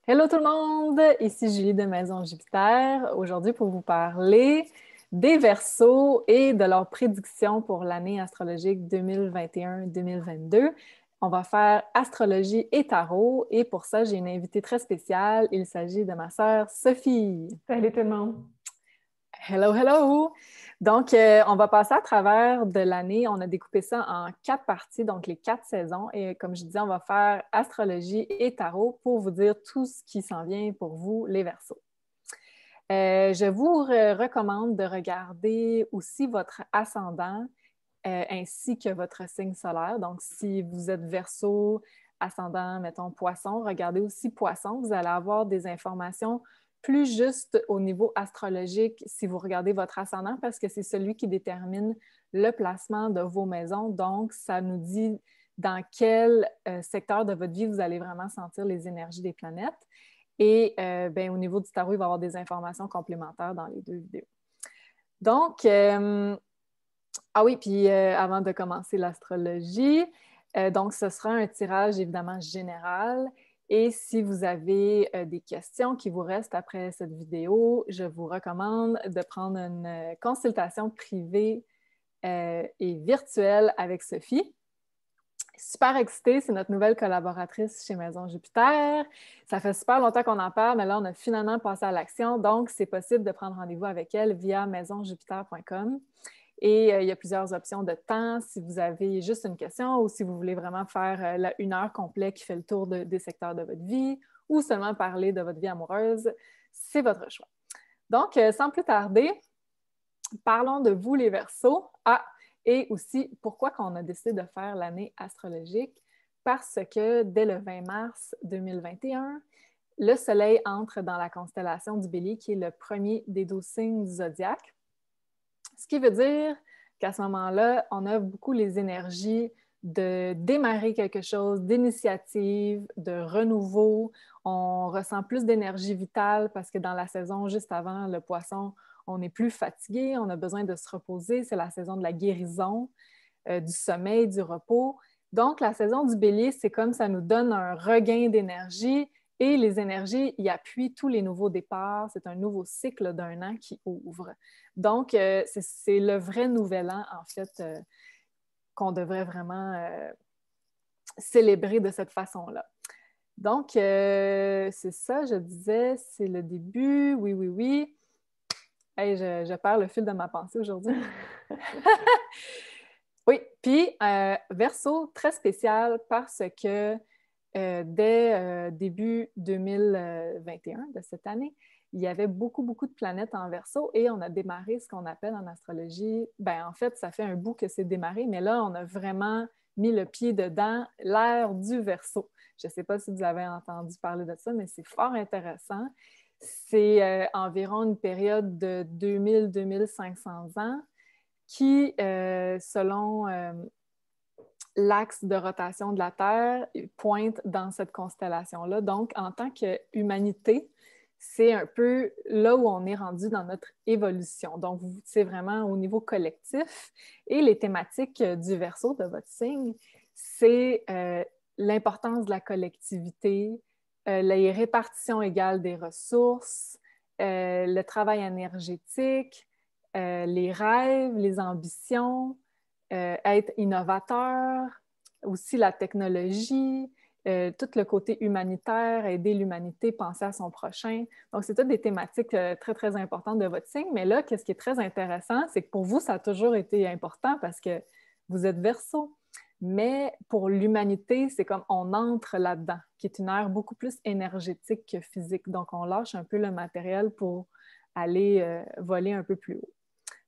Hello tout le monde, ici Julie de Maison Jupiter. Aujourd'hui pour vous parler des Verseaux et de leurs prédictions pour l'année astrologique 2021-2022. On va faire astrologie et tarot et pour ça, j'ai une invitée très spéciale. Il s'agit de ma sœur Sophie. Salut tout le monde. Hello, hello! Donc, on va passer à travers de l'année. On a découpé ça en 4 parties, donc les 4 saisons. Et comme je disais, on va faire astrologie et tarot pour vous dire tout ce qui s'en vient pour vous, les Verseaux. Je vous recommande de regarder aussi votre ascendant ainsi que votre signe solaire. Donc, si vous êtes Verseau, ascendant, mettons, Poisson, regardez aussi Poisson. Vous allez avoir des informations plus justes au niveau astrologique si vous regardez votre ascendant parce que c'est celui qui détermine le placement de vos maisons. Donc, ça nous dit dans quel secteur de votre vie vous allez vraiment sentir les énergies des planètes. Et ben, au niveau du tarot, il va y avoir des informations complémentaires dans les 2 vidéos. Donc, ah oui, puis avant de commencer l'astrologie, donc ce sera un tirage évidemment général. Et si vous avez des questions qui vous restent après cette vidéo, je vous recommande de prendre une consultation privée et virtuelle avec Sophie. Super excitée, c'est notre nouvelle collaboratrice chez Maison Jupiter. Ça fait super longtemps qu'on en parle, mais là, on a finalement passé à l'action. Donc, c'est possible de prendre rendez-vous avec elle via maisonjupiter.com. Et il y a plusieurs options de temps si vous avez juste une question ou si vous voulez vraiment faire la 1 heure complète qui fait le tour des secteurs de votre vie ou seulement parler de votre vie amoureuse. C'est votre choix. Donc, sans plus tarder, parlons de vous, les Verseaux. Ah, et aussi, pourquoi qu'on a décidé de faire l'année astrologique? Parce que dès le 20 mars 2021, le Soleil entre dans la constellation du Bélier, qui est le premier des 12 signes du zodiaque. Ce qui veut dire qu'à ce moment-là, on a beaucoup les énergies de démarrer quelque chose, d'initiative, de renouveau. On ressent plus d'énergie vitale parce que dans la saison juste avant le poisson, on est plus fatigué, on a besoin de se reposer. C'est la saison de la guérison, du sommeil, du repos. Donc, la saison du bélier, c'est comme ça nous donne un regain d'énergie et les énergies y appuient tous les nouveaux départs. C'est un nouveau cycle d'1 an qui ouvre. Donc, c'est le vrai nouvel an, en fait, qu'on devrait vraiment célébrer de cette façon-là. Donc, c'est ça, je disais, c'est le début. Oui, oui, oui. Hey, je perds le fil de ma pensée aujourd'hui. Oui, puis Verseau, très spécial parce que dès début 2021 de cette année, il y avait beaucoup, beaucoup de planètes en Verseau et on a démarré ce qu'on appelle en astrologie, ben en fait, ça fait un bout que c'est démarré, mais là, on a vraiment mis le pied dedans, l'ère du Verseau. Je ne sais pas si vous avez entendu parler de ça, mais c'est fort intéressant. C'est environ une période de 2000-2500 ans qui, selon l'axe de rotation de la Terre, pointe dans cette constellation-là. Donc, en tant qu'humanité, c'est un peu là où on est rendu dans notre évolution. Donc, c'est vraiment au niveau collectif. Et les thématiques du Verseau de votre signe, c'est l'importance de la collectivité, les répartitions égales des ressources, le travail énergétique, les rêves, les ambitions, être innovateur, aussi la technologie, tout le côté humanitaire, aider l'humanité, penser à son prochain. Donc, c'est toutes des thématiques très, très importantes de votre signe. Mais là, qu'est-ce qui est très intéressant, c'est que pour vous, ça a toujours été important parce que vous êtes Verseau. Mais pour l'humanité, c'est comme on entre là-dedans, qui est une ère beaucoup plus énergétique que physique. Donc, on lâche un peu le matériel pour aller voler un peu plus haut.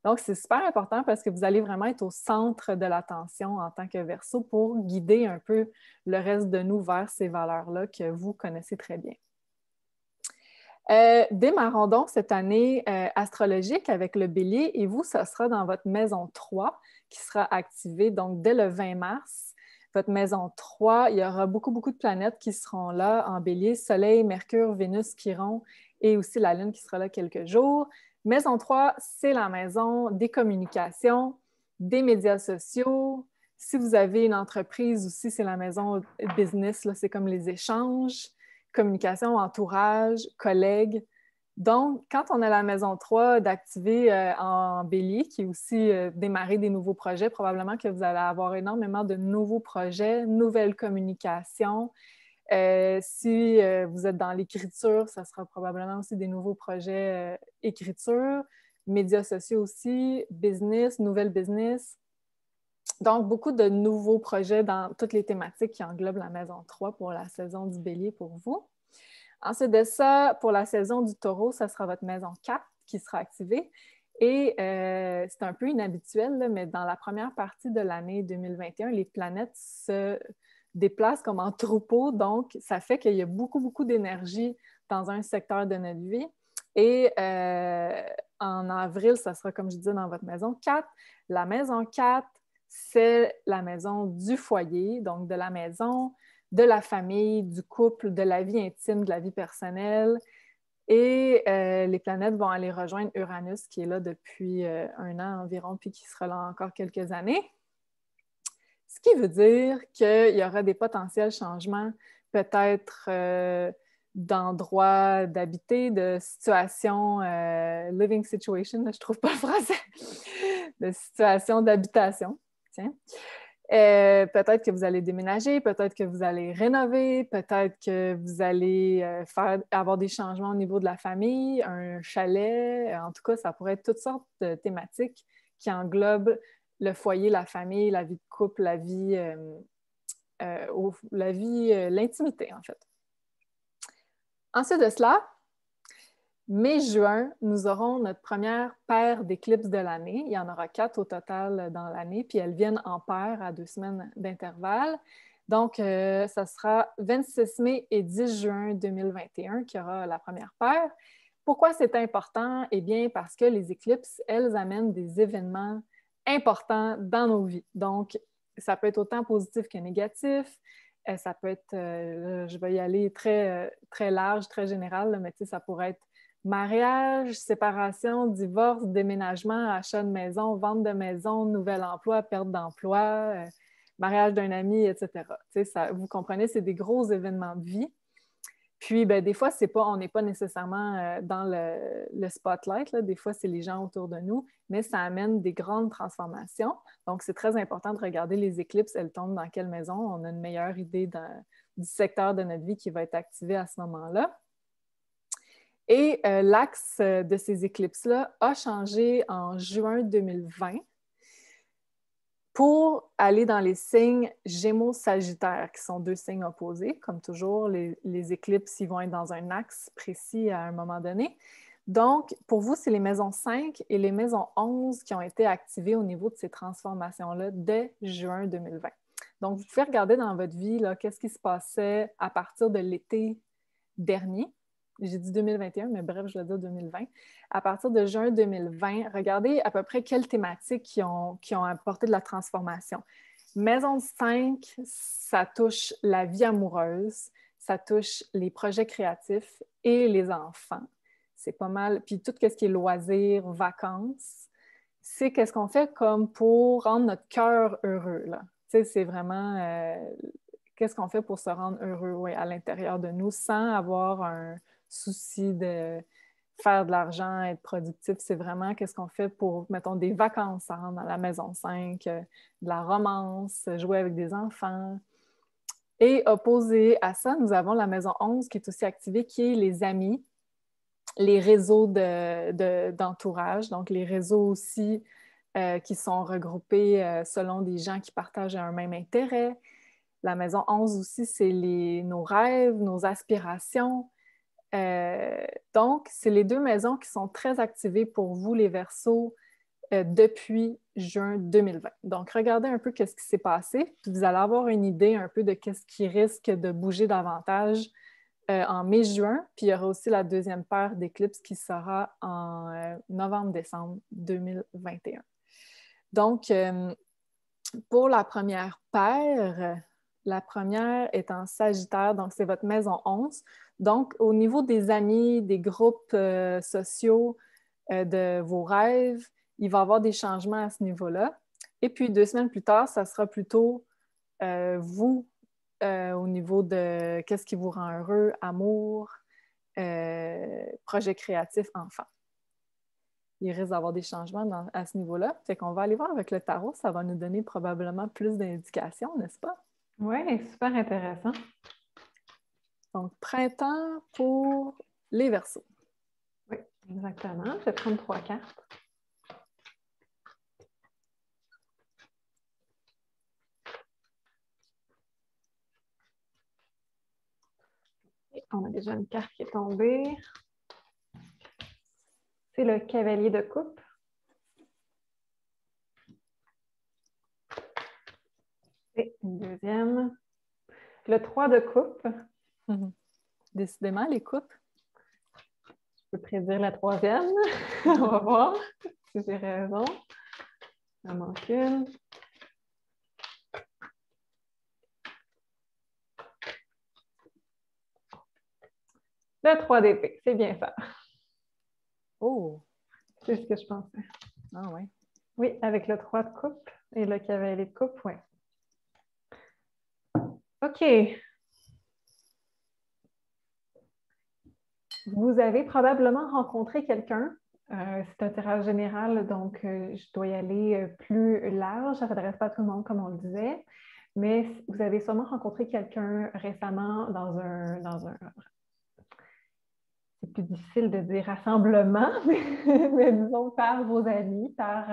Donc, c'est super important parce que vous allez vraiment être au centre de l'attention en tant que Verseau pour guider un peu le reste de nous vers ces valeurs-là que vous connaissez très bien. Démarrons donc cette année astrologique avec le Bélier et vous, ça sera dans votre maison 3 qui sera activée donc dès le 20 mars. Votre maison 3, il y aura beaucoup, beaucoup de planètes qui seront là en Bélier, Soleil, Mercure, Vénus, Chiron et aussi la Lune qui sera là quelques jours. Maison 3, c'est la maison des communications, des médias sociaux. Si vous avez une entreprise aussi, c'est la maison business, c'est comme les échanges. communication, entourage, collègues. Donc, quand on a la maison 3 d'activer en bélier, qui est aussi démarrer des nouveaux projets, probablement que vous allez avoir énormément de nouveaux projets, nouvelles communications. Si vous êtes dans l'écriture, ça sera probablement aussi des nouveaux projets écriture, médias sociaux aussi, business, nouvelles business. Donc, beaucoup de nouveaux projets dans toutes les thématiques qui englobent la maison 3 pour la saison du bélier pour vous. Ensuite de ça, pour la saison du taureau, ça sera votre maison 4 qui sera activée. Et c'est un peu inhabituel, là, mais dans la première partie de l'année 2021, les planètes se déplacent comme en troupeau. Donc, ça fait qu'il y a beaucoup, beaucoup d'énergie dans un secteur de notre vie. Et en avril, ça sera, comme je disais, dans votre maison 4. La maison 4, c'est la maison du foyer, donc de la maison, de la famille, du couple, de la vie intime, de la vie personnelle. Et les planètes vont aller rejoindre Uranus, qui est là depuis 1 an environ, puis qui sera là encore quelques années. Ce qui veut dire qu'il y aura des potentiels changements, peut-être d'endroits d'habiter, de situations, living situation, je ne trouve pas le français, de situations d'habitation. Tiens. Peut-être que vous allez déménager, peut-être que vous allez rénover, peut-être que vous allez avoir des changements au niveau de la famille, un chalet. En tout cas, ça pourrait être toutes sortes de thématiques qui englobent le foyer, la famille, la vie de couple, l'intimité, en fait. Ensuite de cela, mai-juin, nous aurons notre première paire d'éclipses de l'année. Il y en aura 4 au total dans l'année, puis elles viennent en paire à 2 semaines d'intervalle. Donc, ça sera 26 mai et 10 juin 2021 qui aura la première paire. Pourquoi c'est important? Eh bien, parce que les éclipses, elles amènent des événements importants dans nos vies. Donc, ça peut être autant positif que négatif. Ça peut être, je vais y aller très large, très général, mais ça pourrait être mariage, séparation, divorce, déménagement, achat de maison, vente de maison, nouvel emploi, perte d'emploi, mariage d'un ami, etc. Vous comprenez, c'est des gros événements de vie. Puis, des fois, on n'est pas nécessairement dans le spotlight, là. Des fois, c'est les gens autour de nous, mais ça amène des grandes transformations. Donc, c'est très important de regarder les éclipses, elles tombent dans quelle maison. On a une meilleure idée du secteur de notre vie qui va être activé à ce moment-là. Et l'axe de ces éclipses-là a changé en juin 2020 pour aller dans les signes Gémeaux-Sagittaire, qui sont 2 signes opposés. Comme toujours, les éclipses, ils vont être dans un axe précis à un moment donné. Donc, pour vous, c'est les maisons 5 et les maisons 11 qui ont été activées au niveau de ces transformations-là dès juin 2020. Donc, vous pouvez regarder dans votre vie, qu'est-ce qui se passait à partir de l'été dernier. J'ai dit 2021, mais bref, je vais dire 2020. À partir de juin 2020, regardez à peu près quelles thématiques qui ont apporté de la transformation. Maison 5, ça touche la vie amoureuse, ça touche les projets créatifs et les enfants. C'est pas mal. Puis tout ce qui est loisirs, vacances, c'est qu'est-ce qu'on fait comme pour rendre notre cœur heureux, là. Tu sais, c'est vraiment qu'est-ce qu'on fait pour se rendre heureux, oui, à l'intérieur de nous sans avoir un souci de faire de l'argent, être productif. C'est vraiment qu'est-ce qu'on fait pour, mettons, des vacances, ça rentre dans la maison 5, de la romance, jouer avec des enfants. Et opposé à ça, nous avons la maison 11 qui est aussi activée, qui est les amis, les réseaux d'entourage, donc les réseaux aussi qui sont regroupés selon des gens qui partagent un même intérêt. La maison 11 aussi, c'est nos rêves, nos aspirations. Donc, c'est les 2 maisons qui sont très activées pour vous, les Verseaux, depuis juin 2020. Donc, regardez un peu ce qui s'est passé, puis vous allez avoir une idée un peu de ce qui risque de bouger davantage en mai-juin. Puis, il y aura aussi la deuxième paire d'éclipses qui sera en novembre-décembre 2021. Donc, pour la première paire, la première est en Sagittaire, donc c'est votre maison 11. Donc, au niveau des amis, des groupes sociaux, de vos rêves, il va y avoir des changements à ce niveau-là. Et puis, 2 semaines plus tard, ça sera plutôt vous, au niveau de qu'est-ce qui vous rend heureux, amour, projet créatif, enfant. Il risque d'avoir des changements à ce niveau-là. Fait qu'on va aller voir avec le tarot. Ça va nous donner probablement plus d'indications, n'est-ce pas? Oui, super intéressant. Donc, printemps pour les Verseaux. Oui, exactement. J'ai 33 cartes. Et on a déjà une carte qui est tombée. C'est le cavalier de coupe. Et une deuxième. Le 3 de coupe. Décidément, les coupes. Je peux prédire la troisième. On va voir si j'ai raison. Il en manque une. Le 3 d'épée, c'est bien ça. Oh! C'est ce que je pensais. Ah oui. Oui, avec le 3 de coupe et le cavalier de coupe, oui. OK. Vous avez probablement rencontré quelqu'un. C'est un tirage général, donc je dois y aller plus large. Ça ne s'adresse pas à tout le monde, comme on le disait. Mais vous avez sûrement rencontré quelqu'un récemment dans un c'est plus difficile de dire rassemblement, mais disons par vos amis, par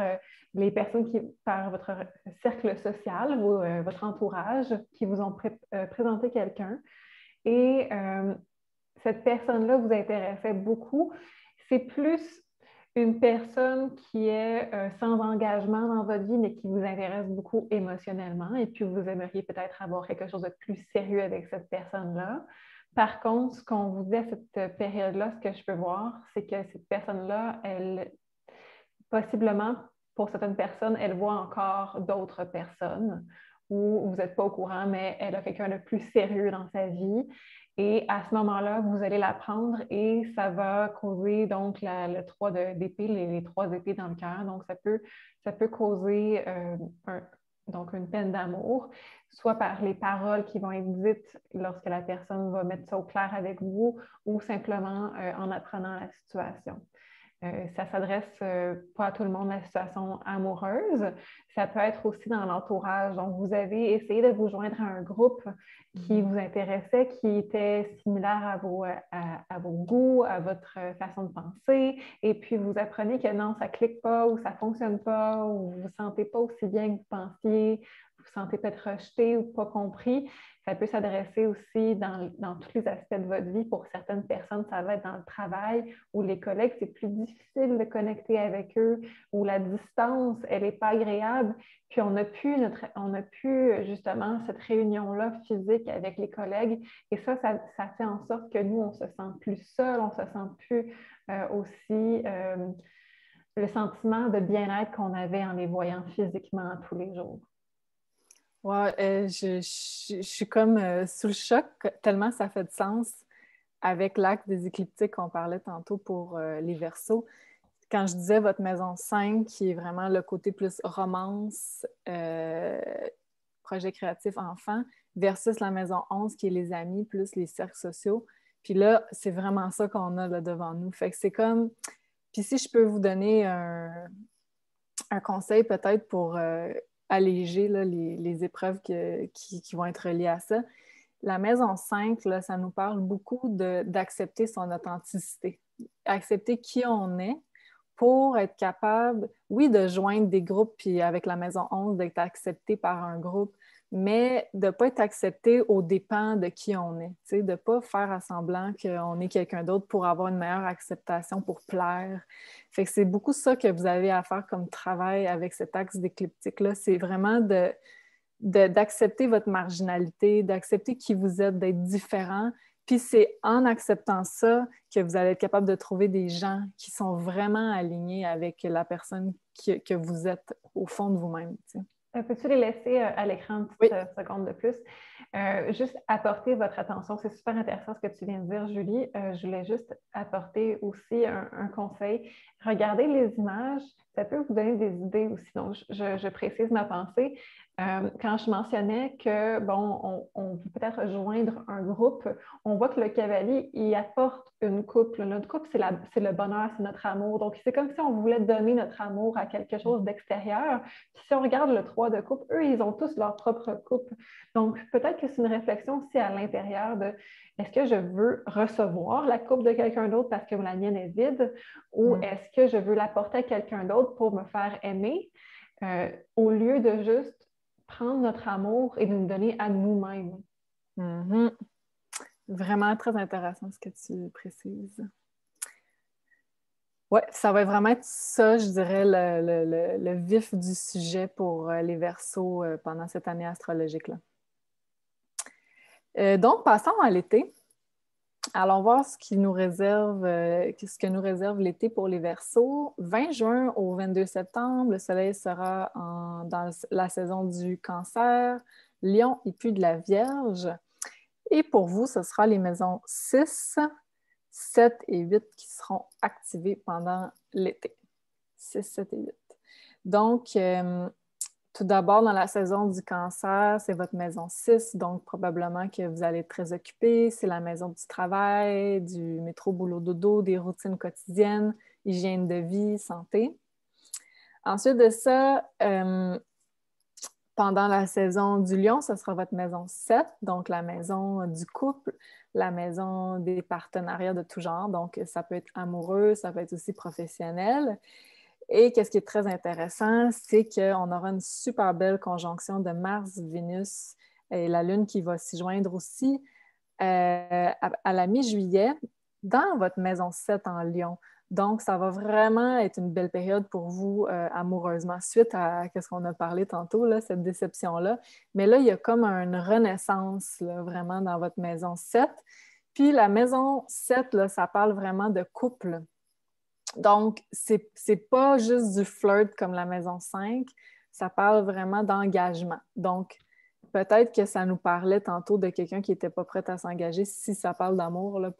les personnes par votre cercle social, votre entourage, qui vous ont présenté quelqu'un. Et cette personne-là vous intéressait beaucoup. C'est plus une personne qui est sans engagement dans votre vie, mais qui vous intéresse beaucoup émotionnellement. Et puis, vous aimeriez peut-être avoir quelque chose de plus sérieux avec cette personne-là. Par contre, ce qu'on vous dit à cette période-là, ce que je peux voir, c'est que cette personne-là, elle, possiblement, pour certaines personnes, elle voit encore d'autres personnes où vous n'êtes pas au courant, mais elle a quelqu'un de plus sérieux dans sa vie. Et à ce moment-là, vous allez la prendre et ça va causer donc le 3 d'épée, les 3 épées dans le cœur. Donc, ça peut causer donc une peine d'amour, soit par les paroles qui vont être dites lorsque la personne va mettre ça au clair avec vous ou simplement en apprenant la situation. Ça s'adresse pas à tout le monde, la situation amoureuse. Ça peut être aussi dans l'entourage. Donc, vous avez essayé de vous joindre à un groupe qui vous intéressait, qui était similaire à vos goûts, à votre façon de penser. Et puis, vous apprenez que non, ça ne clique pas ou ça ne fonctionne pas ou vous ne vous sentez pas aussi bien que vous pensiez, vous vous sentez peut-être rejeté ou pas compris. Ça peut s'adresser aussi dans tous les aspects de votre vie. Pour certaines personnes, ça va être dans le travail ou les collègues, c'est plus difficile de connecter avec eux, ou la distance, elle n'est pas agréable. Puis on a pu justement cette réunion-là physique avec les collègues. Et ça fait en sorte que nous, on se sent plus seul, on se sent plus aussi le sentiment de bien-être qu'on avait en les voyant physiquement tous les jours. Ouais, je suis comme sous le choc, tellement ça fait de sens avec l'acte des écliptiques qu'on parlait tantôt pour les Verseaux. Quand je disais votre maison 5, qui est vraiment le côté plus romance, projet créatif enfant, versus la maison 11, qui est les amis, plus les cercles sociaux. Puis là, c'est vraiment ça qu'on a là devant nous. Fait que c'est comme... Puis si je peux vous donner un conseil peut-être pour alléger là, les épreuves qui vont être liées à ça. La maison 5, là, ça nous parle beaucoup d'accepter son authenticité, accepter qui on est pour être capable, oui, de joindre des groupes, puis avec la maison 11, d'être accepté par un groupe, mais de ne pas être accepté aux dépens de qui on est, de ne pas faire à semblant qu'on est quelqu'un d'autre pour avoir une meilleure acceptation, pour plaire. Fait que c'est beaucoup ça que vous avez à faire comme travail avec cet axe d'écliptique-là. C'est vraiment d'accepter votre marginalité, d'accepter qui vous êtes, d'être différent. Puis c'est en acceptant ça que vous allez être capable de trouver des gens qui sont vraiment alignés avec la personne que vous êtes au fond de vous-même. Peux-tu les laisser à l'écran une petite seconde de plus? Juste apporter votre attention. C'est super intéressant ce que tu viens de dire, Julie. Je voulais juste apporter aussi un conseil. Regardez les images, ça peut vous donner des idées aussi. Donc, je précise ma pensée. Quand je mentionnais que, bon, on peut peut-être rejoindre un groupe, on voit que le cavalier, il apporte une couple. Notre couple, c'est le bonheur, c'est notre amour. Donc, c'est comme si on voulait donner notre amour à quelque chose d'extérieur. Puis si on regarde le 3 de couple, eux, ils ont tous leur propre couple. Donc, peut-être que c'est une réflexion aussi à l'intérieur de est-ce que je veux recevoir la coupe de quelqu'un d'autre parce que la mienne est vide ou est-ce que je veux l'apporter à quelqu'un d'autre pour me faire aimer au lieu de juste prendre notre amour et de nous donner à nous-mêmes. Mm-hmm. Vraiment très intéressant ce que tu précises. Oui, ça va vraiment être ça, je dirais, le vif du sujet pour les Verseaux pendant cette année astrologique-là. Donc, passons à l'été. Allons voir ce que nous réserve l'été pour les Verseaux. 20 juin au 22 septembre, le Soleil sera dans la saison du Cancer, Lion et puis de la Vierge. Et pour vous, ce sera les maisons 6, 7 et 8 qui seront activées pendant l'été. 6, 7 et 8. Donc, tout d'abord, dans la saison du Cancer, c'est votre maison 6, donc probablement que vous allez être très occupé. C'est la maison du travail, du métro, boulot, dodo, des routines quotidiennes, hygiène de vie, santé. Ensuite de ça, pendant la saison du Lion, ce sera votre maison 7, donc la maison du couple, la maison des partenariats de tout genre. Donc, ça peut être amoureux, ça peut être aussi professionnel. Et qu'est-ce qui est très intéressant, c'est qu'on aura une super belle conjonction de Mars, Vénus et la Lune qui va s'y joindre aussi à la mi-juillet dans votre maison 7 en Lion. Donc, ça va vraiment être une belle période pour vous amoureusement, suite à ce qu'on a parlé tantôt, là, cette déception-là. Mais là, il y a comme une renaissance là, vraiment dans votre maison 7. Puis la maison 7, là, ça parle vraiment de couple. Donc, c'est pas juste du flirt comme la maison 5, ça parle vraiment d'engagement. Donc, peut-être que ça nous parlait tantôt de quelqu'un qui n'était pas prêt à s'engager si ça parle d'amour, là,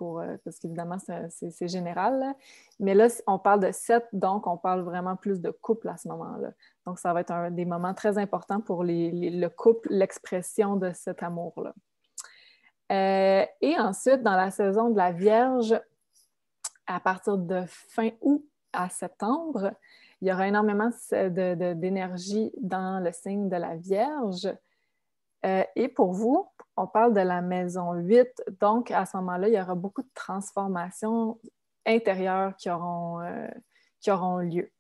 parce qu'évidemment, c'est général. Là. Mais là, on parle de 7, donc on parle vraiment plus de couple à ce moment-là. Donc, ça va être un des moments très importants pour le couple, l'expression de cet amour-là. Et ensuite, dans la saison de la Vierge, à partir de fin août à septembre, il y aura énormément d'énergie dans le signe de la Vierge. Et pour vous, on parle de la maison 8. Donc, à ce moment-là, il y aura beaucoup de transformations intérieures qui auront lieu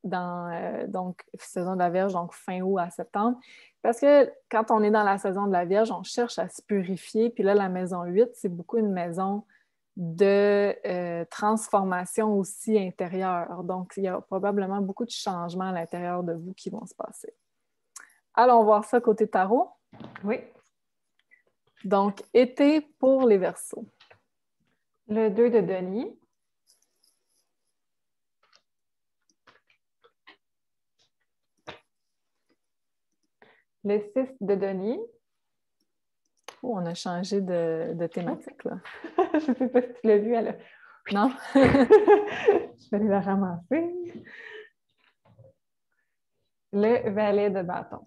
dans donc, saison de la Vierge, donc fin août à septembre. Parce que quand on est dans la saison de la Vierge, on cherche à se purifier. Puis là, la maison 8, c'est beaucoup une maison de transformation aussi intérieure. Donc, il y a probablement beaucoup de changements à l'intérieur de vous qui vont se passer. Allons voir ça côté tarot. Oui. Donc, été pour les Verseaux. Le 2 de denier. Le 6 de denier. Oh, on a changé de thématique, là. Je ne sais pas si tu l'as vu, elle a... Non? Je vais aller la ramasser. Le valet de bâton.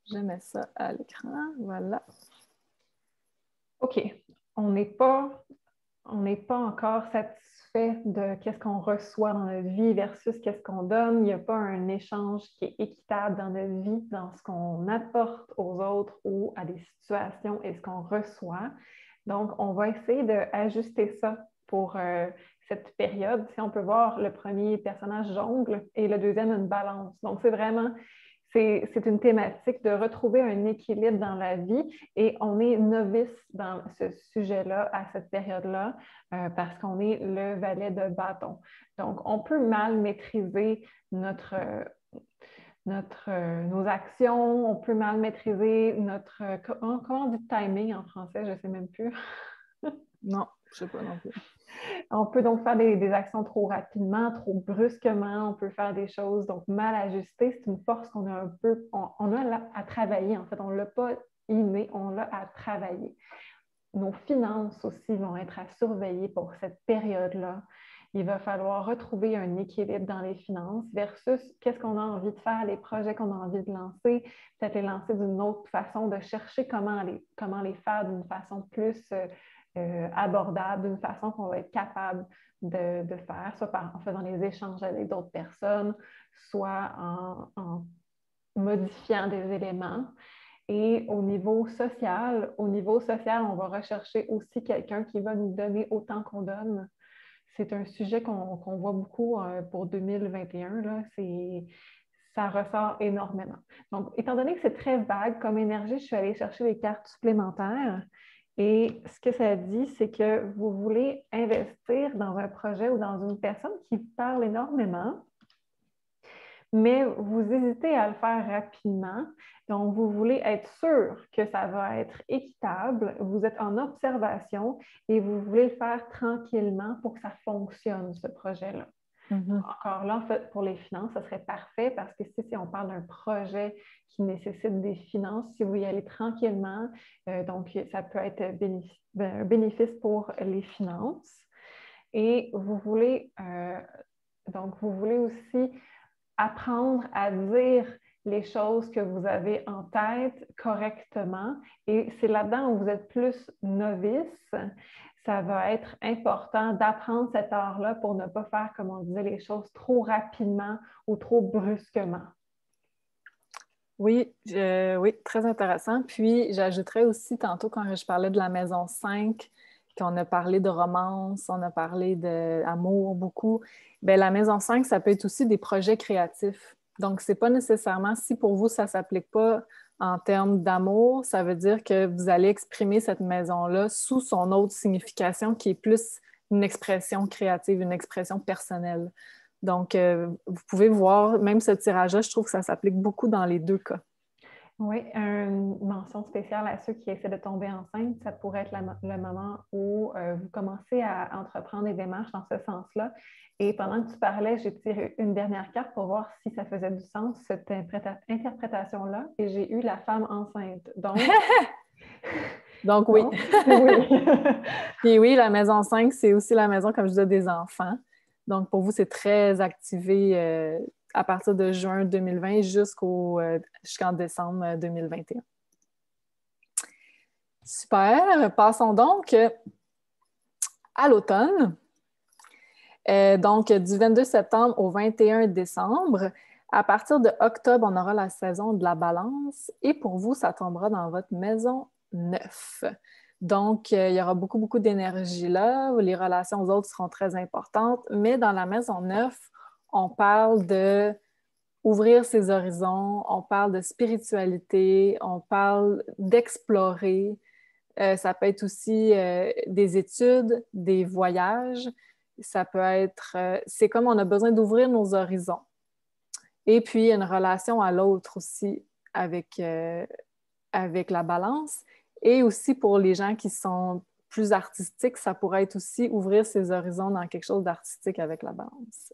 Je mets ça à l'écran. Voilà. OK. On n'est pas encore satisfait de qu'est-ce qu'on reçoit dans notre vie versus qu'est-ce qu'on donne. Il n'y a pas un échange qui est équitable dans notre vie, dans ce qu'on apporte aux autres ou à des situations et ce qu'on reçoit. Donc, on va essayer d'ajuster ça pour cette période. Si on peut voir le premier personnage jongle et le deuxième une balance. Donc, c'est une thématique de retrouver un équilibre dans la vie et on est novice dans ce sujet-là à cette période-là parce qu'on est le valet de bâton. Donc, on peut mal maîtriser nos actions, on peut mal maîtriser comment on dit timing en français, je ne sais même plus. Non, je ne sais pas non plus. On peut donc faire des actions trop rapidement, trop brusquement, on peut faire des choses donc mal ajustées. C'est une force qu'on a on a à travailler en fait. On ne l'a pas inné, on l'a à travailler. nos finances aussi vont être à surveiller pour cette période-là. Il va falloir retrouver un équilibre dans les finances versus qu'est-ce qu'on a envie de faire, les projets qu'on a envie de lancer, peut-être les lancer d'une autre façon, de chercher comment les faire d'une façon plus abordable, d'une façon qu'on va être capable de faire, soit en faisant les échanges avec d'autres personnes, soit en modifiant des éléments. Et au niveau social, on va rechercher aussi quelqu'un qui va nous donner autant qu'on donne. C'est un sujet qu'on voit beaucoup pour 2021. Là. Ça ressort énormément. Donc, étant donné que c'est très vague comme énergie, je suis allée chercher des cartes supplémentaires. Et ce que ça dit, c'est que vous voulez investir dans un projet ou dans une personne qui parle énormément, mais vous hésitez à le faire rapidement. Donc, vous voulez être sûr que ça va être équitable. Vous êtes en observation et vous voulez le faire tranquillement pour que ça fonctionne, ce projet-là. Encore là, en fait, pour les finances, ça serait parfait parce que si on parle d'un projet qui nécessite des finances, si vous y allez tranquillement, donc ça peut être un bénéfice pour les finances. Et vous voulez aussi apprendre à dire les choses que vous avez en tête correctement. Et c'est là-dedans où vous êtes plus novice. Ça va être important d'apprendre cet art-là pour ne pas faire, comme on disait, les choses trop rapidement ou trop brusquement. Oui, oui, très intéressant. Puis, j'ajouterais aussi tantôt quand je parlais de la maison 5, qu'on a parlé de romance, on a parlé d'amour beaucoup. Bien, la maison 5, ça peut être aussi des projets créatifs. Donc, c'est pas nécessairement, si pour vous, ça ne s'applique pas en termes d'amour, ça veut dire que vous allez exprimer cette maison-là sous son autre signification qui est plus une expression créative, une expression personnelle. Donc, vous pouvez voir, même ce tirage-là, je trouve que ça s'applique beaucoup dans les deux cas. Oui, une mention spéciale à ceux qui essaient de tomber enceinte, ça pourrait être le moment où vous commencez à entreprendre des démarches dans ce sens-là. Et pendant que tu parlais, j'ai tiré une dernière carte pour voir si ça faisait du sens, cette interprétation-là, et j'ai eu la femme enceinte. Donc, oui. Oui. Puis oui, la maison 5, c'est aussi la maison, comme je disais, des enfants. Donc, pour vous, c'est très activé à partir de juin 2020 jusqu'en décembre 2021. Super. Passons donc à l'automne. Donc, du 22 septembre au 21 décembre. À partir de octobre, on aura la saison de la balance et pour vous, ça tombera dans votre maison 9. Donc, il y aura beaucoup, beaucoup d'énergie là. Les relations aux autres seront très importantes, mais dans la maison 9, on parle de ouvrir ses horizons, on parle de spiritualité, on parle d'explorer. Ça peut être aussi des études, des voyages. Ça peut être, c'est comme on a besoin d'ouvrir nos horizons. Et puis, une relation à l'autre aussi avec la balance. Et aussi pour les gens qui sont plus artistiques, ça pourrait être aussi ouvrir ses horizons dans quelque chose d'artistique avec la balance.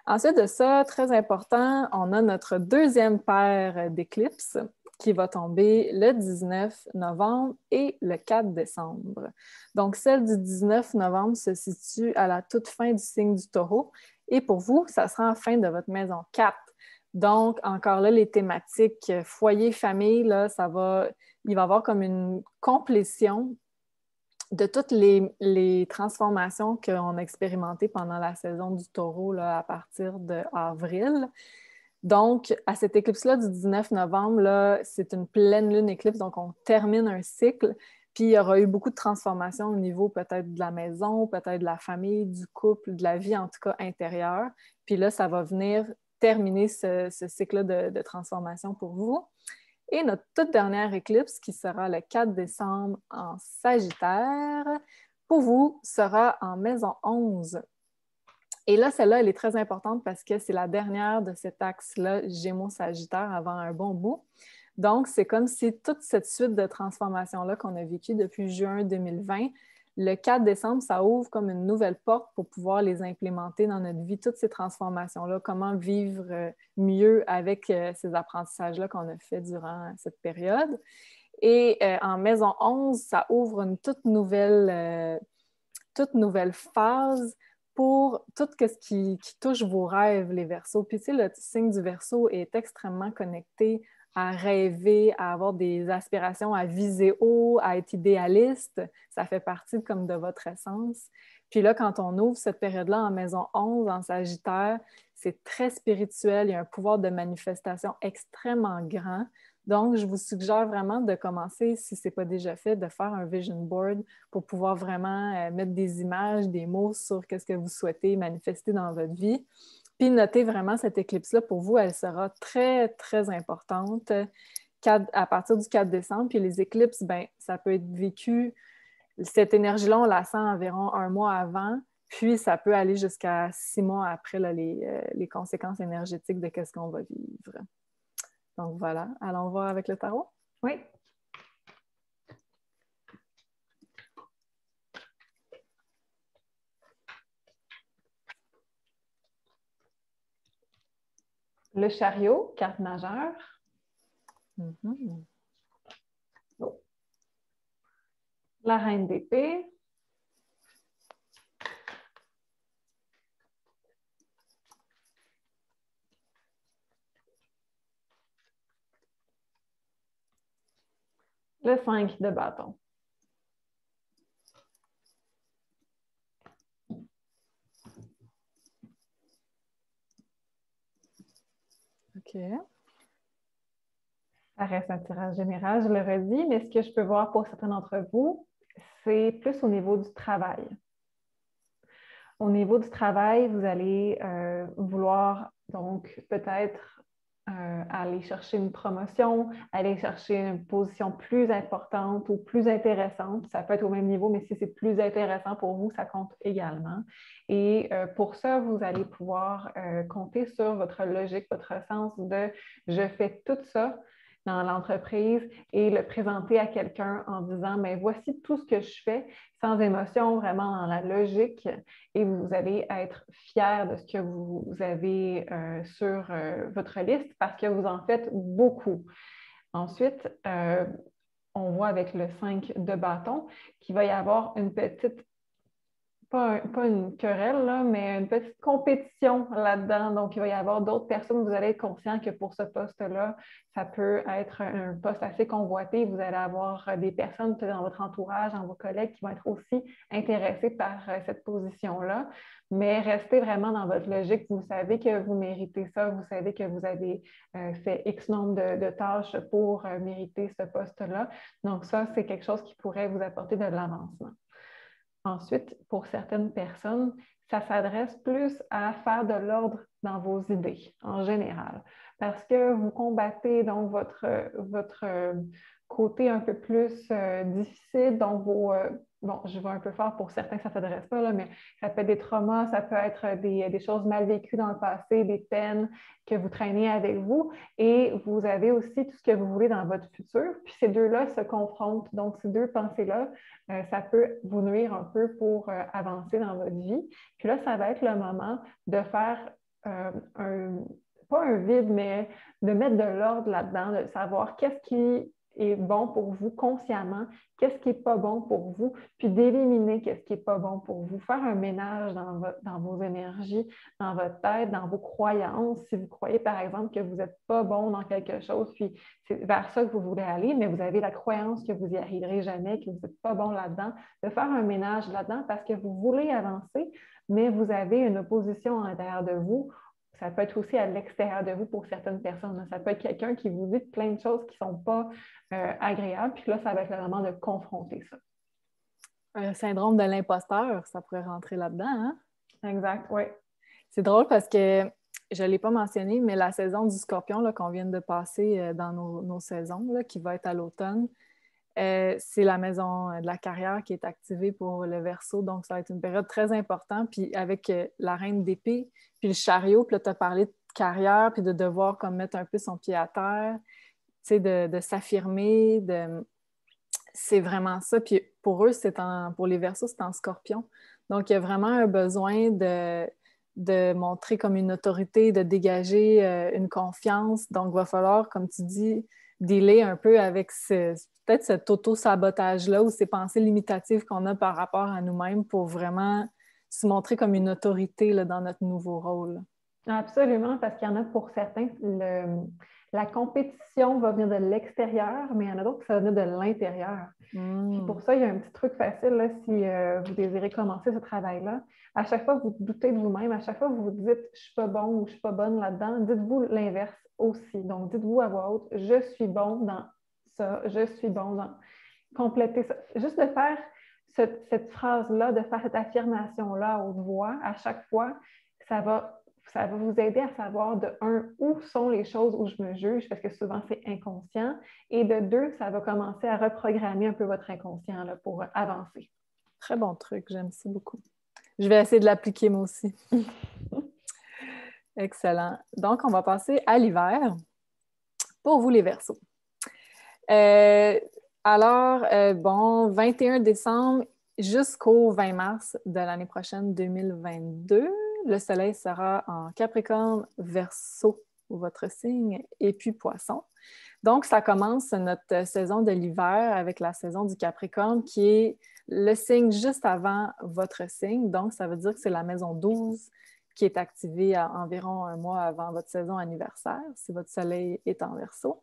Ensuite de ça, très important, on a notre deuxième paire d'éclipses qui va tomber le 19 novembre et le 4 décembre. Donc, celle du 19 novembre se situe à la toute fin du signe du Taureau et pour vous, ça sera en fin de votre maison 4. Donc, encore là, les thématiques foyer, famille, là, il va y avoir comme une complétion de toutes les transformations qu'on a expérimentées pendant la saison du Taureau là, à partir d'avril. Donc, à cette éclipse-là du 19 novembre, là, c'est une pleine lune éclipse, donc on termine un cycle. Puis, il y aura eu beaucoup de transformations au niveau peut-être de la maison, peut-être de la famille, du couple, de la vie en tout cas intérieure. Puis là, ça va venir terminer ce cycle-là de transformation pour vous. Et notre toute dernière éclipse, qui sera le 4 décembre en Sagittaire, pour vous, sera en maison 11. Et là, celle-là, elle est très importante parce que c'est la dernière de cet axe-là, Gémeaux-Sagittaire, avant un bon bout. Donc, c'est comme si toute cette suite de transformations-là qu'on a vécues depuis juin 2020, le 4 décembre, ça ouvre comme une nouvelle porte pour pouvoir les implémenter dans notre vie, toutes ces transformations-là, comment vivre mieux avec ces apprentissages-là qu'on a fait durant cette période. Et en maison 11, ça ouvre une toute nouvelle phase pour tout ce qui touche vos rêves, les Verseaux. Puis, tu sais, le signe du Verseau est extrêmement connecté à rêver, à avoir des aspirations, à viser haut, à être idéaliste. Ça fait partie comme de votre essence. Puis là, quand on ouvre cette période-là en maison 11, en Sagittaire, c'est très spirituel. Il y a un pouvoir de manifestation extrêmement grand. Donc, je vous suggère vraiment de commencer, si ce n'est pas déjà fait, de faire un vision board pour pouvoir vraiment mettre des images, des mots sur qu'est-ce que vous souhaitez manifester dans votre vie. Puis notez vraiment cette éclipse-là, pour vous, elle sera très, très importante à partir du 4 décembre. Puis les éclipses, ben, ça peut être vécu, cette énergie-là, on la sent environ un mois avant, puis ça peut aller jusqu'à 6 mois après là, les conséquences énergétiques de ce qu'on va vivre. Donc voilà, allons voir avec le tarot. Oui. Le chariot, carte majeure. Mm-hmm. Oh. La reine d'épée. Le 5 de bâton. OK. Ça reste un tirage général, je le redis, mais ce que je peux voir pour certains d'entre vous, c'est plus au niveau du travail. Au niveau du travail, vous allez vouloir donc peut-être aller chercher une promotion, aller chercher une position plus importante ou plus intéressante. Ça peut être au même niveau, mais si c'est plus intéressant pour vous, ça compte également. Et pour ça, vous allez pouvoir compter sur votre logique, votre sens de je fais tout ça dans l'entreprise et le présenter à quelqu'un en disant, mais voici tout ce que je fais, sans émotion, vraiment dans la logique, et vous allez être fier de ce que vous avez sur votre liste parce que vous en faites beaucoup. Ensuite, on voit avec le 5 de bâton qu'il va y avoir une petite pas une querelle, là, mais une petite compétition là-dedans. Donc, il va y avoir d'autres personnes. Vous allez être conscient que pour ce poste-là, ça peut être un poste assez convoité. Vous allez avoir des personnes dans votre entourage, dans vos collègues qui vont être aussi intéressés par cette position-là. Mais restez vraiment dans votre logique. Vous savez que vous méritez ça. Vous savez que vous avez fait X nombre de tâches pour mériter ce poste-là. Donc, ça, c'est quelque chose qui pourrait vous apporter de l'avancement. Ensuite, pour certaines personnes, ça s'adresse plus à faire de l'ordre dans vos idées en général, parce que vous combattez donc votre côté un peu plus difficile, donc bon, je vais un peu fort pour certains, ça ne s'adresse pas, là, mais ça peut être des traumas, ça peut être des choses mal vécues dans le passé, des peines que vous traînez avec vous, et vous avez aussi tout ce que vous voulez dans votre futur, puis ces deux-là se confrontent, donc ces deux pensées-là, ça peut vous nuire un peu pour avancer dans votre vie. Puis là, ça va être le moment de faire pas un vide, mais de mettre de l'ordre là-dedans, de savoir qu'est-ce qui est bon pour vous consciemment, qu'est-ce qui n'est pas bon pour vous, puis d'éliminer qu'est-ce qui n'est pas bon pour vous. Faire un ménage dans vos énergies, dans votre tête, dans vos croyances. Si vous croyez, par exemple, que vous n'êtes pas bon dans quelque chose, puis c'est vers ça que vous voulez aller, mais vous avez la croyance que vous n'y arriverez jamais, que vous n'êtes pas bon là-dedans, de faire un ménage là-dedans parce que vous voulez avancer, mais vous avez une opposition à l'intérieur de vous. Ça peut être aussi à l'extérieur de vous pour certaines personnes. Ça peut être quelqu'un qui vous dit plein de choses qui ne sont pas agréables, puis là, ça va être le moment de confronter ça. Un syndrome de l'imposteur, ça pourrait rentrer là-dedans, hein? Exact, oui. C'est drôle parce que je ne l'ai pas mentionné, mais la saison du Scorpion là, qu'on vient de passer dans nos saisons, là, qui va être à l'automne, c'est la maison de la carrière qui est activée pour le Verseau. Donc, ça va être une période très importante. Puis avec la reine d'épée, puis le chariot, puis là, tu as parlé de carrière, puis de devoir comme mettre un peu son pied à terre, tu sais, de s'affirmer, c'est vraiment ça. Puis pour eux, pour les Verseaux, c'est en Scorpion. Donc, il y a vraiment un besoin de montrer comme une autorité, de dégager une confiance. Donc, il va falloir, comme tu dis, dealer un peu avec peut-être cet auto-sabotage-là ou ces pensées limitatives qu'on a par rapport à nous-mêmes pour vraiment se montrer comme une autorité là, dans notre nouveau rôle. Absolument, parce qu'il y en a pour certains, la compétition va venir de l'extérieur, mais il y en a d'autres qui ça va venir de l'intérieur. Puis pour ça, il y a un petit truc facile, là, si vous désirez commencer ce travail-là. À chaque fois que vous doutez de vous-même, à chaque fois que vous vous dites « je ne suis pas bon » ou « je ne suis pas bonne là-dedans », dites-vous l'inverse aussi. Donc, dites-vous à voix haute « je suis bon dans ça, je suis bon dans… » Compléter ça. Juste de faire cette phrase-là, de faire cette affirmation-là à haute voix à chaque fois, ça va vous aider à savoir de un, où sont les choses où je me juge, parce que souvent c'est inconscient, et de deux, ça va commencer à reprogrammer un peu votre inconscient là, pour avancer. Très bon truc, j'aime ça beaucoup. Je vais essayer de l'appliquer moi aussi. Excellent. Donc, on va passer à l'hiver pour vous les Verseaux. Bon, 21 décembre jusqu'au 20 mars de l'année prochaine, 2022, le soleil sera en Capricorne, Verseau, votre signe, et puis Poisson. Donc, ça commence notre saison de l'hiver avec la saison du Capricorne qui est le signe juste avant votre signe. Donc, ça veut dire que c'est la maison 12 qui est activée à environ un mois avant votre saison anniversaire, si votre soleil est en Verseau.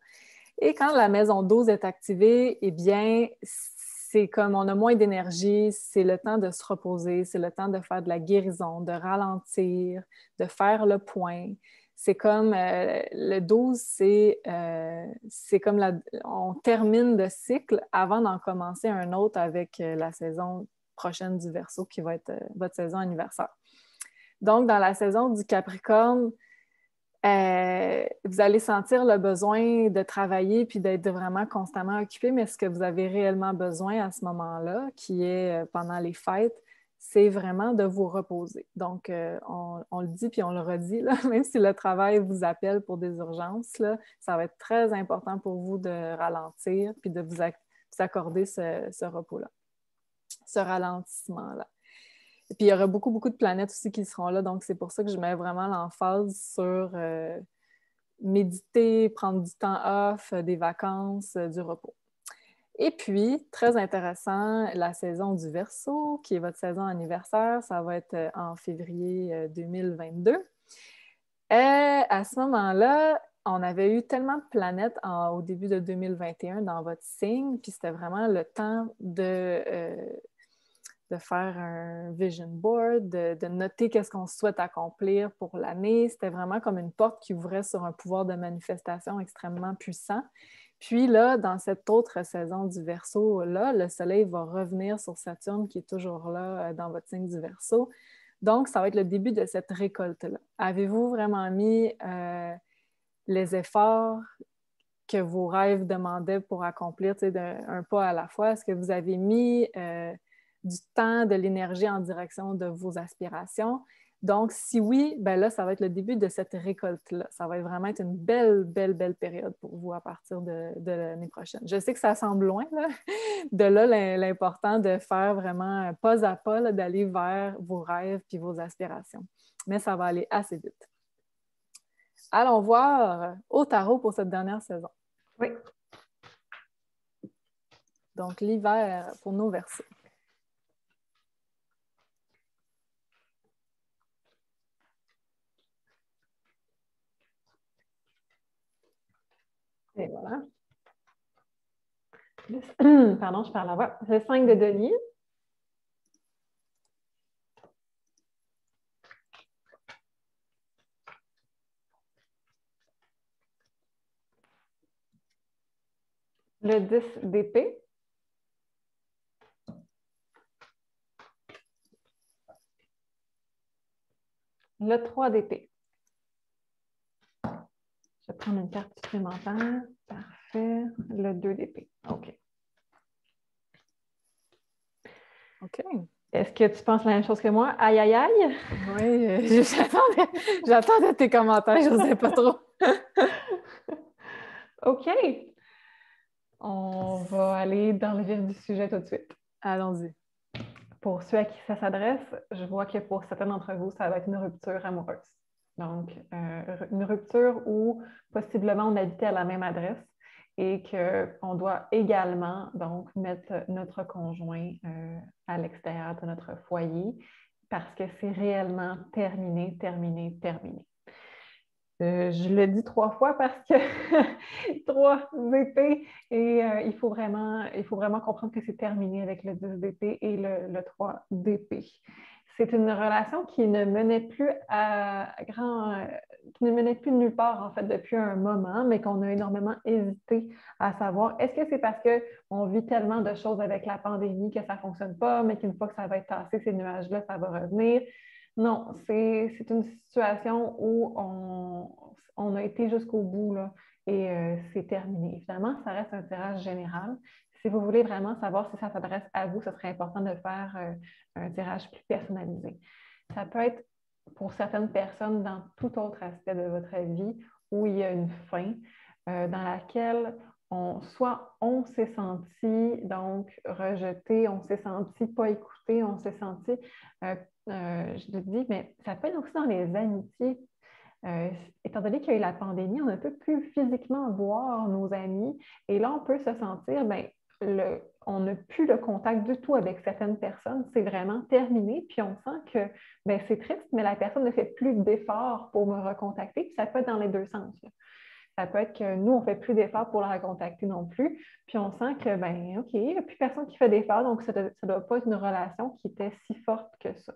Et quand la maison 12 est activée, eh bien, c'est comme on a moins d'énergie, c'est le temps de se reposer, c'est le temps de faire de la guérison, de ralentir, de faire le point. C'est comme le 12, c'est comme on termine le cycle avant d'en commencer un autre avec la saison prochaine du Verseau qui va être votre saison anniversaire. Donc, dans la saison du Capricorne, vous allez sentir le besoin de travailler puis d'être vraiment constamment occupé, mais ce que vous avez réellement besoin à ce moment-là, qui est pendant les fêtes, c'est vraiment de vous reposer. Donc, on le dit puis on le redit, là, même si le travail vous appelle pour des urgences, là, ça va être très important pour vous de ralentir puis de vous accorder ce repos-là, ce ralentissement-là. Et puis, il y aura beaucoup, beaucoup de planètes aussi qui seront là. Donc, c'est pour ça que je mets vraiment l'emphase sur méditer, prendre du temps off, des vacances, du repos. Et puis, très intéressant, la saison du Verseau, qui est votre saison anniversaire, ça va être en février 2022. À ce moment-là, on avait eu tellement de planètes au début de 2021 dans votre signe, puis c'était vraiment le temps de faire un vision board, de noter qu'est-ce qu'on souhaite accomplir pour l'année. C'était vraiment comme une porte qui ouvrait sur un pouvoir de manifestation extrêmement puissant. Puis là, dans cette autre saison du Verseau-là, le Soleil va revenir sur Saturne qui est toujours là dans votre signe du Verseau. Donc, ça va être le début de cette récolte-là. Avez-vous vraiment mis les efforts que vos rêves demandaient pour accomplir un pas à la fois? Est-ce que vous avez mis du temps, de l'énergie en direction de vos aspirations? Donc, si oui, ben là, ça va être le début de cette récolte-là. Ça va vraiment être une belle, belle, belle période pour vous à partir de l'année prochaine. Je sais que ça semble loin, là. De là, l'important de faire vraiment pas à pas, là, d'aller vers vos rêves puis vos aspirations. Mais ça va aller assez vite. Allons voir au tarot pour cette dernière saison. Oui. Donc, l'hiver pour nos Verseaux. Et voilà. Pardon, je perds la voix. Le 5 de denier. Le 10 d'épée. Le 3 d'épée. Je vais prendre une carte supplémentaire. Parfait. Le 2 d'épée. OK. OK. Est-ce que tu penses la même chose que moi? Aïe, aïe, aïe! Oui, j'attendais tes commentaires, je ne sais pas trop. OK. On va aller dans le vif du sujet tout de suite. Allons-y. Pour ceux à qui ça s'adresse, je vois que pour certains d'entre vous, ça va être une rupture amoureuse. Donc, une rupture où possiblement on habitait à la même adresse et qu'on doit également donc mettre notre conjoint à l'extérieur de notre foyer parce que c'est réellement terminé, terminé, terminé. Je le dis 3 fois parce que 3 épées et il faut vraiment comprendre que c'est terminé avec le 10 d'épée et le 3 d'épée. C'est une relation qui ne menait plus qui ne menait plus nulle part en fait depuis un moment, mais qu'on a énormément hésité à savoir est-ce que c'est parce qu'on vit tellement de choses avec la pandémie que ça ne fonctionne pas, mais qu'une fois que ça va être tassé, ces nuages-là, ça va revenir. Non, c'est une situation où on a été jusqu'au bout là, et c'est terminé. Évidemment, ça reste un tirage général. Si vous voulez vraiment savoir si ça s'adresse à vous, ce serait important de faire un tirage plus personnalisé. Ça peut être pour certaines personnes dans tout autre aspect de votre vie où il y a une fin dans laquelle soit on s'est senti donc rejeté, on s'est senti pas écouté, on s'est senti, je le dis, mais ça peut être aussi dans les amitiés. Étant donné qu'il y a eu la pandémie, on ne peut plus physiquement voir nos amis et là, on peut se sentir, bien, on n'a plus le contact du tout avec certaines personnes. C'est vraiment terminé. Puis on sent que ben, c'est triste, mais la personne ne fait plus d'efforts pour me recontacter. Puis ça peut être dans les deux sens. Là. Ça peut être que nous, on ne fait plus d'efforts pour la recontacter non plus. Puis on sent que, ben, OK, il n'y a plus personne qui fait d'efforts, donc ça ne doit pas être une relation qui était si forte que ça.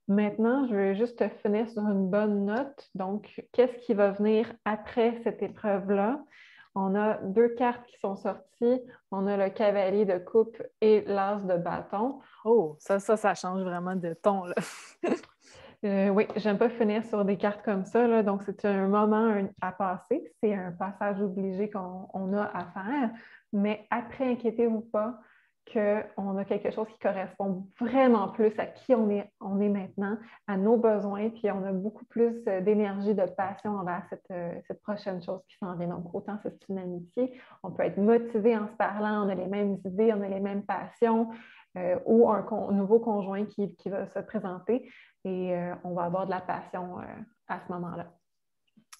Maintenant, je vais juste finir sur une bonne note. Donc, qu'est-ce qui va venir après cette épreuve-là? On a 2 cartes qui sont sorties. On a le cavalier de coupe et l'as de bâton. Oh, ça change vraiment de ton, là. Oui, j'aime pas finir sur des cartes comme ça, là. Donc, c'est un moment à passer. C'est un passage obligé qu'on a à faire. Mais après, inquiétez-vous pas qu'on a quelque chose qui correspond vraiment plus à qui on est maintenant, à nos besoins, puis on a beaucoup plus d'énergie, de passion envers cette prochaine chose qui s'en vient. Donc, autant c'est une amitié, on peut être motivé en se parlant, on a les mêmes idées, on a les mêmes passions, ou un nouveau conjoint qui va se présenter et on va avoir de la passion à ce moment-là.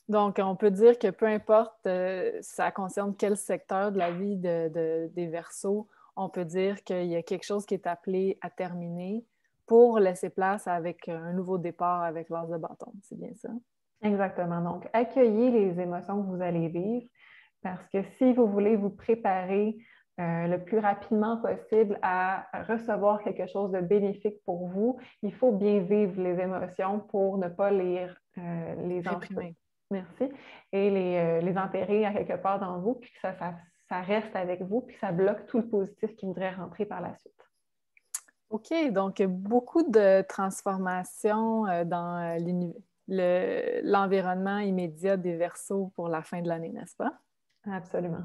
Donc, on peut dire que peu importe ça concerne quel secteur de la vie des Verseaux, on peut dire qu'il y a quelque chose qui est appelé à terminer pour laisser place avec un nouveau départ avec l'as de bâton. C'est bien ça? Exactement. Donc, accueillez les émotions que vous allez vivre parce que si vous voulez vous préparer le plus rapidement possible à recevoir quelque chose de bénéfique pour vous, il faut bien vivre les émotions pour ne pas les réprimer. Merci. Et les enterrer à quelque part dans vous, puis que ça reste avec vous, puis que ça bloque tout le positif qui voudrait rentrer par la suite. OK, donc beaucoup de transformations dans l'environnement immédiat des Verseaux pour la fin de l'année, n'est-ce pas? Absolument.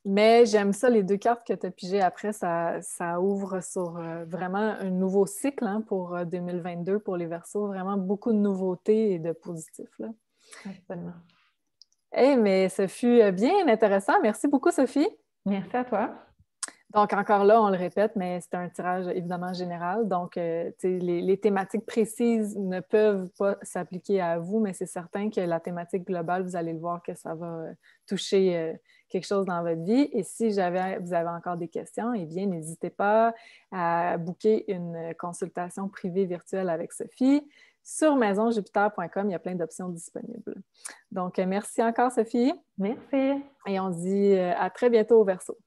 Mais j'aime ça, les 2 cartes que tu as pigées après, ça ouvre sur vraiment un nouveau cycle pour 2022 pour les Verseaux. Vraiment beaucoup de nouveautés et de positifs. Là. Absolument. Hey, mais ce fut bien intéressant. Merci beaucoup, Sophie. Merci à toi. Donc, encore là, on le répète, mais c'est un tirage évidemment général. Donc, les thématiques précises ne peuvent pas s'appliquer à vous, mais c'est certain que la thématique globale, vous allez le voir que ça va toucher quelque chose dans votre vie. Et si vous avez encore des questions, eh bien, n'hésitez pas à booker une consultation privée virtuelle avec Sophie. Sur maisonjupiter.com, il y a plein d'options disponibles. Donc, merci encore, Sophie. Merci. Et on se dit à très bientôt au Verseau.